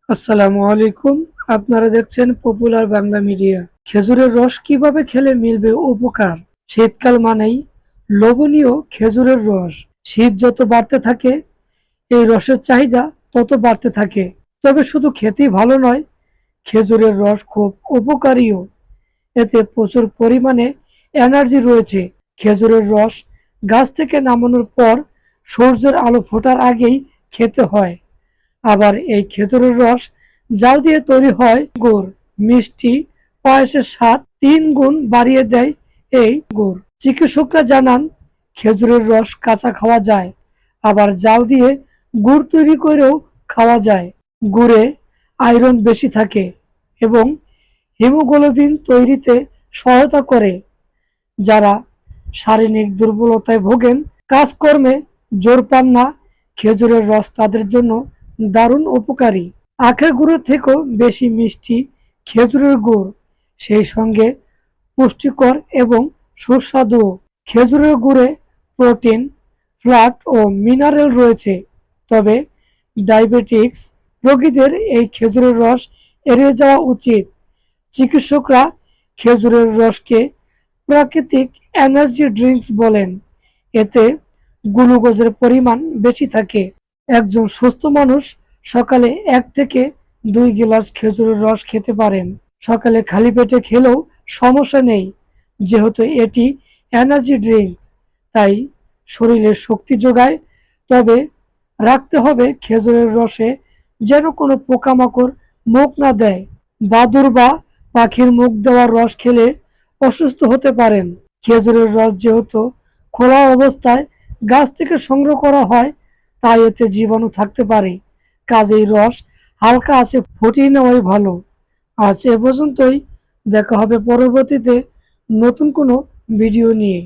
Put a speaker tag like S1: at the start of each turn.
S1: আসসালামু আলাইকুম। আপনারা দেখছেন পপুলার বাংলা মিডিয়া। খেজুরের রস কিভাবে খেলে মিলবে উপকার? শীতকাল মানেই লোভনীয় খেজুরের রস। শীত যত বাড়তে থাকে এই রসের চাহিদা তত বাড়তে থাকে। তবে শুধু খেতেই ভালো নয়, খেজুরের রস খুব উপকারীও। এতে প্রচুর পরিমাণে এনার্জি রয়েছে। খেজুরের রস গাছ থেকে নামানোর পর সূর্যের আলো ফোটার আগেই খেতে হয়। আবার এই খেজুরের রস জাল দিয়ে তৈরি হয় গুড়। মিষ্টি পায়েসের স্বাদ 3 গুণ বাড়িয়ে দেয় এই গুড়। চিকিৎসকরা জানান খেজুরের রস কাঁচা খাওয়া যায়, আবার জাল দিয়ে গুড় তৈরি করেও খাওয়া যায়। গুড়ে আয়রন বেশি থাকে এবং হিমোগ্লোবিন তৈরিতে সহায়তা করে। যারা শারীরিক দুর্বলতায় ভোগেন, কাজকর্মে জোর পান না, খেজুরের রস তাদের জন্য দারুণ উপকারী। আখের গুঁড়োর থেকেও বেশি মিষ্টি খেজুরের গুড়, সেই সঙ্গে পুষ্টিকর এবং সুস্বাদুও। খেজুরের গুড়ে প্রোটিন, ফ্যাট ও মিনারেল রয়েছে। তবে ডায়াবেটিক্স রোগীদের এই খেজুরের রস এড়িয়ে যাওয়া উচিত। চিকিৎসকরা খেজুরের রসকে প্রাকৃতিক এনার্জি ড্রিঙ্কস বলেন। এতে গ্লুকোজের পরিমাণ বেশি থাকে। একজন সুস্থ মানুষ সকালে 1 থেকে 2 গ্লাস খেজুরের রস খেতে পারেন। সকালে খালি পেটে খেলেও সমস্যা নেই, যেহেতু এটি এনার্জি ড্রিঙ্কস, তাই শরীরে শক্তি যোগায়। তবে রাখতে হবে খেজুরের রসে যেন কোনো পোকামাকড় মুখ না দেয়। বাদুড় বা পাখির মুখ দেওয়ার রস খেলে অসুস্থ হতে পারেন। খেজুরের রস যেহেতু খোলা অবস্থায় গাছ থেকে সংগ্রহ করা হয়, তাই এতে জীবাণু থাকতে পারে। কাজেই রস হালকা আছে ফুটিয়ে নেওয়াই ভালো। আজ এ পর্যন্তই। দেখা হবে পরবর্তীতে নতুন কোনো ভিডিও নিয়ে।